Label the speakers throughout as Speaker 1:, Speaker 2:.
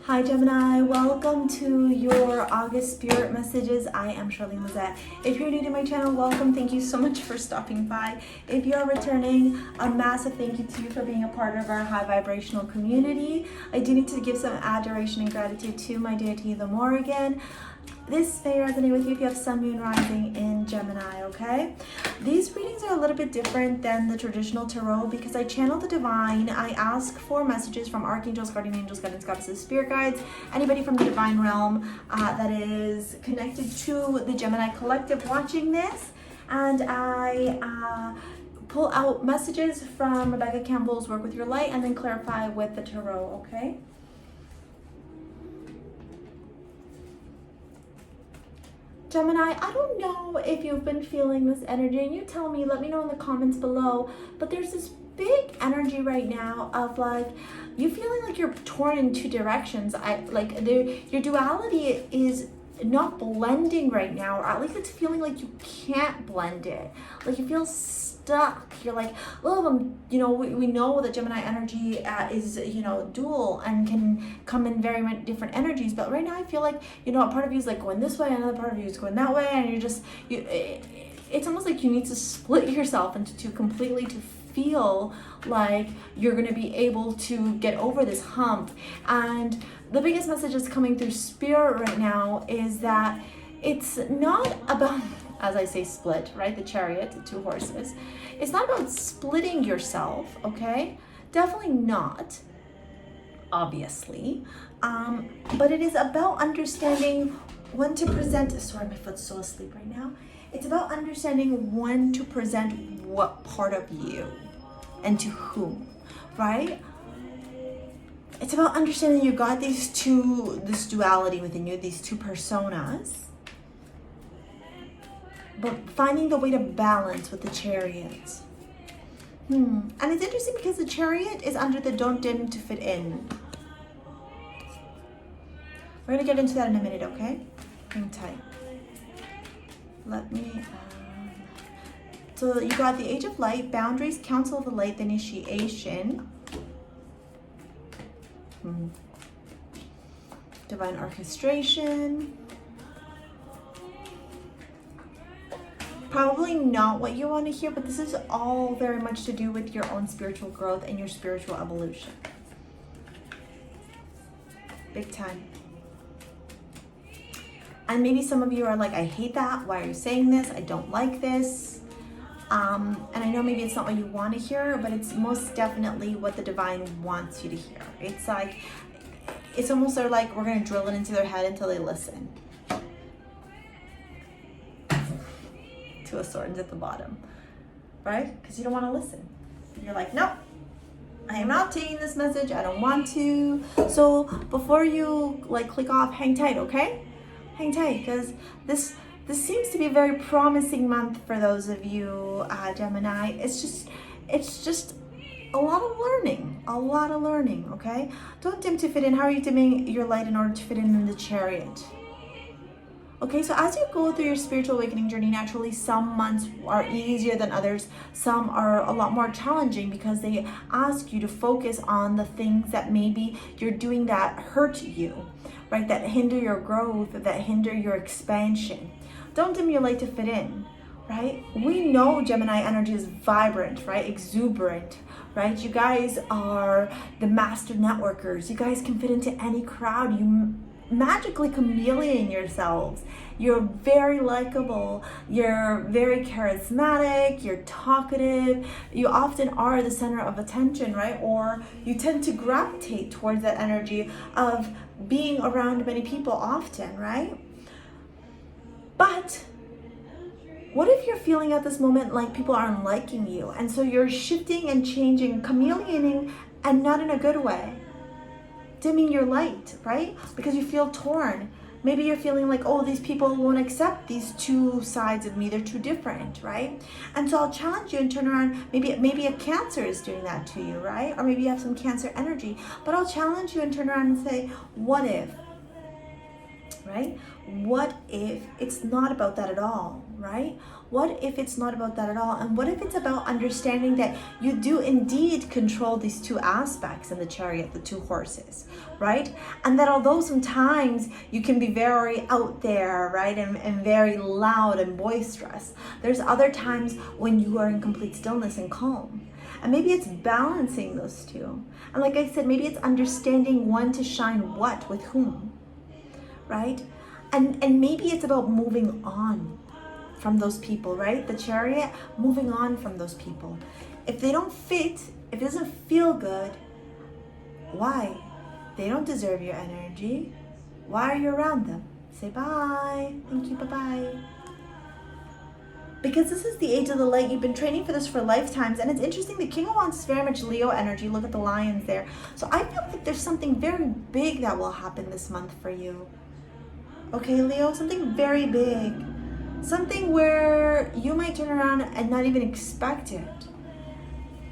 Speaker 1: Hi Gemini, welcome to your August Spirit messages. I am Charlene Lizette. If you're new to my channel, welcome. Thank you so much for stopping by. If you're returning, a massive thank you to you for being a part of our high vibrational community. I do need to give some adoration and gratitude to my deity, the Morrigan. This may resonate with you if you have Sun, Moon, Rising in Gemini, okay? These readings are a little bit different than the traditional tarot because I channel the divine. I ask for messages from archangels, guardian angels, guidance goddesses, spirit guides, anybody from the divine realm that is connected to the Gemini collective watching this. And I pull out messages from Rebecca Campbell's Work With Your Light and then clarify with the tarot, okay? Gemini, I don't know if you've been feeling this energy, and you tell me, let me know in the comments below, but there's this big energy right now of like, you feeling like you're torn in two directions. Your duality is not blending right now, or at least it's feeling like you can't blend it. Like you feel stuck. You're like, well, we know that Gemini energy is, dual and can come in very many different energies. But right now I feel like, a part of you is like going this way, another part of you is going that way. And it's almost like you need to split yourself into two completely to feel like you're going to be able to get over this hump. And the biggest message that's coming through spirit right now is that it's not about, as I say, split, right? The chariot, the two horses. It's not about splitting yourself, okay? Definitely not, obviously. But it is about understanding when to present. Sorry, my foot's so asleep right now. It's about understanding when to present what part of you and to whom, right? It's about understanding you got this duality within you, these two personas, but finding the way to balance with the chariot. And it's interesting because the chariot is under the don't dim to fit in. We're gonna get into that in a minute, okay? Hang tight. Let me, so you got the Age of Light, Boundaries, Council of the Light, the Initiation, Divine Orchestration. Probably not what you want to hear, but this is all very much to do with your own spiritual growth and your spiritual evolution. Big time. And maybe some of you are like, I hate that. Why are you saying this? I don't like this. And I know maybe it's not what you want to hear, but it's most definitely what the divine wants you to hear. It's like, it's almost like we're going to drill it into their head until they listen. Two of Swords at the bottom, right? Because you don't want to listen. You're like, nope, I am not taking this message. I don't want to. So before you click off, hang tight, okay? Hang tight, because this seems to be a very promising month for those of you, Gemini. It's just a lot of learning, okay? Don't dim to fit in. How are you dimming your light in order to fit in the chariot? Okay, so as you go through your spiritual awakening journey, naturally some months are easier than others. Some are a lot more challenging because they ask you to focus on the things that maybe you're doing that hurt you, right? That hinder your growth, that hinder your expansion. Don't dim your light to fit in, right? We know Gemini energy is vibrant, right? Exuberant, right? You guys are the master networkers. You guys can fit into any crowd. You magically chameleon yourselves. You're very likable. You're very charismatic. You're talkative. You often are the center of attention, right? Or you tend to gravitate towards that energy of being around many people often, right? But what if you're feeling at this moment like people aren't liking you? And so you're shifting and changing, chameleoning, and not in a good way. Dimming your light, right? Because you feel torn. Maybe you're feeling like, oh, these people won't accept these two sides of me. They're too different, right? And so I'll challenge you and turn around. Maybe a Cancer is doing that to you, right? Or maybe you have some Cancer energy. But I'll challenge you and turn around and say, what if? Right? What if it's not about that at all? right? What if it's not about that at all? And what if it's about understanding that you do indeed control these two aspects in the chariot, the two horses, right? And that although sometimes you can be very out there, right, and very loud and boisterous, there's other times when you are in complete stillness and calm. And maybe it's balancing those two. And like I said, maybe it's understanding when to shine what with whom, right? And maybe it's about moving on from those people, right? The chariot, moving on from those people. If they don't fit, if it doesn't feel good, why? They don't deserve your energy. Why are you around them? Say bye. Thank you, bye-bye. Because this is the age of the light. You've been training for this for lifetimes. And it's interesting, the King of Wands is very much Leo energy. Look at the lions there. So I feel like there's something very big that will happen this month for you. Okay, Leo, something very big. Something where you might turn around and not even expect it,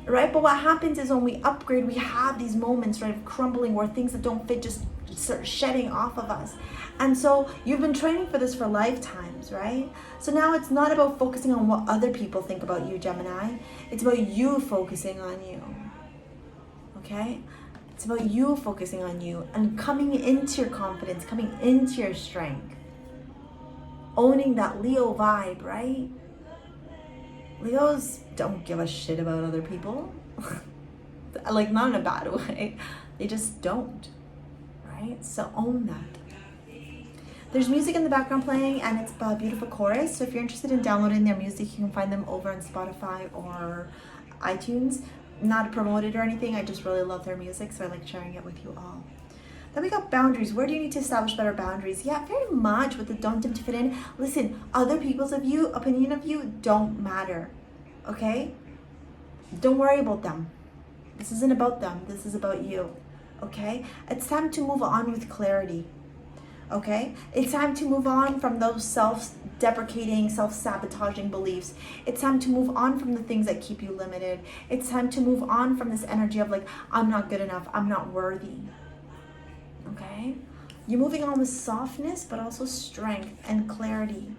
Speaker 1: right? But what happens is when we upgrade, we have these moments, right, of crumbling where things that don't fit just start shedding off of us. And so you've been training for this for lifetimes, right? So now it's not about focusing on what other people think about you, Gemini. It's about you focusing on you, okay? It's about you focusing on you and coming into your confidence, coming into your strength. Owning that Leo vibe, right? Leos don't give a shit about other people. Like, not in a bad way. They just don't, right? So own that. There's music in the background playing, and it's a beautiful chorus. So if you're interested in downloading their music, you can find them over on Spotify or iTunes. Not promoted or anything. I just really love their music, so I like sharing it with you all. Then we got boundaries. Where do you need to establish better boundaries? Yeah, very much with the don't dim to fit in. Listen, other people's opinion of you don't matter, okay? Don't worry about them. This isn't about them. This is about you, okay? It's time to move on with clarity, okay? It's time to move on from those self-deprecating, self-sabotaging beliefs. It's time to move on from the things that keep you limited. It's time to move on from this energy of like, I'm not good enough, I'm not worthy. Okay, you're moving on with softness, but also strength and clarity.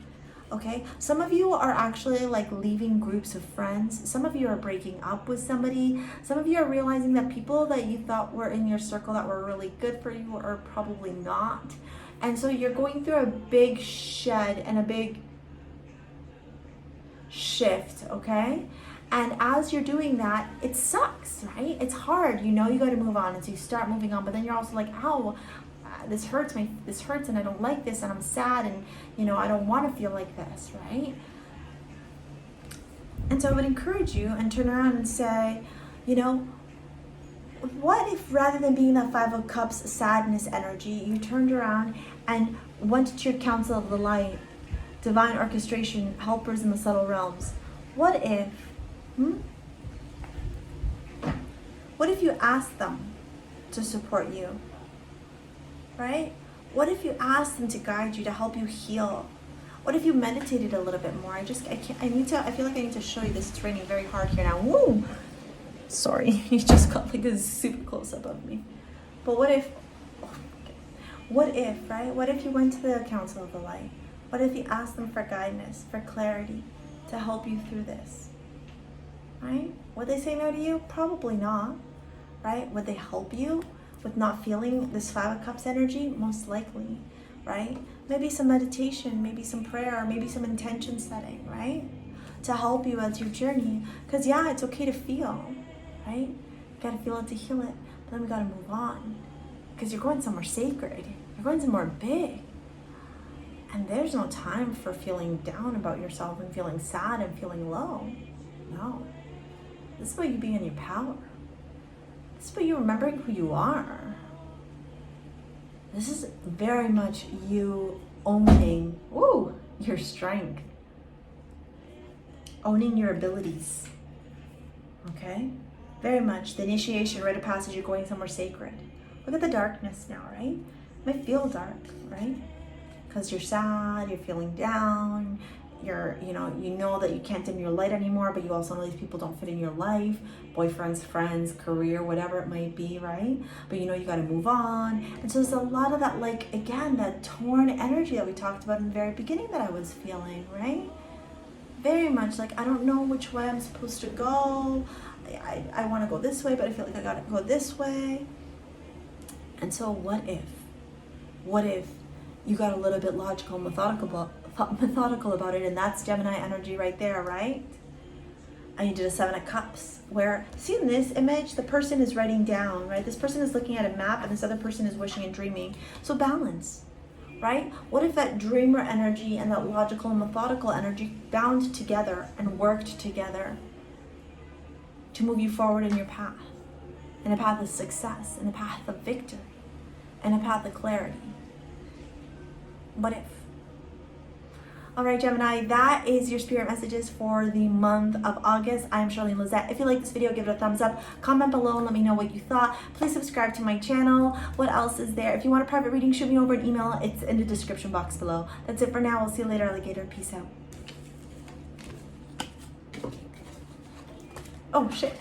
Speaker 1: Okay, some of you are actually like leaving groups of friends. Some of you are breaking up with somebody. Some of you are realizing that people that you thought were in your circle that were really good for you are probably not. And so you're going through a big shed and a big shift, okay? And as you're doing that, it sucks, right? It's hard, you know, you got to move on. And so you start moving on, but then you're also like, ow, this hurts and I don't like this and I'm sad and, you know, I don't want to feel like this, right? And so I would encourage you and turn around and say, you know, what if rather than being that Five of Cups sadness energy, you turned around and went to your Council of the Light, divine orchestration, helpers in the subtle realms? What if, what if you asked them to support you, right? What if you asked them to guide you, to help you heal? What if you meditated a little bit more? I feel like I need to show you this. It's raining very hard here now. Woo! Sorry, you just got like a super close up of me. But what if, right? What if you went to the Council of the Light? What if you asked them for guidance, for clarity, to help you through this? Right? Would they say no to you? Probably not, right? Would they help you with not feeling this Five of Cups energy? Most likely, right? Maybe some meditation, maybe some prayer, maybe some intention setting, right? To help you as you journey. Because yeah, it's okay to feel, right? You gotta feel it to heal it, but then we gotta move on. Because you're going somewhere sacred. You're going somewhere big. And there's no time for feeling down about yourself and feeling sad and feeling low. No. This is about you being in your power. This is about you remembering who you are. This is very much you owning, your strength. Owning your abilities. Okay? Very much. The initiation, rite of passage, you're going somewhere sacred. Look at the darkness now, right? It might feel dark, right? Because you're sad, you're feeling down, you know that you can't dim your light anymore, but you also know these people don't fit in your life, boyfriends, friends, career, whatever it might be, right? But you know you got to move on. And so there's a lot of that, like, again, that torn energy that we talked about in the very beginning that I was feeling, right? very much like, I don't know which way I'm supposed to go. I want to go this way, but I feel like I gotta go this way. And so what if you got a little bit logical, methodical about it, and that's Gemini energy right there, right? And you did a 7 of Cups, where, see in this image, the person is writing down, right? This person is looking at a map, and this other person is wishing and dreaming. So balance, right? What if that dreamer energy and that logical and methodical energy bound together and worked together to move you forward in your path, in a path of success, in a path of victory, in a path of clarity? What if? All right, Gemini, that is your spirit messages for the month of August. I'm Charlene Lizette. If you like this video, give it a thumbs up. Comment below and let me know what you thought. Please subscribe to my channel. What else is there? If you want a private reading, shoot me over an email. It's in the description box below. That's it for now. We'll see you later, alligator. Peace out. Oh, shit.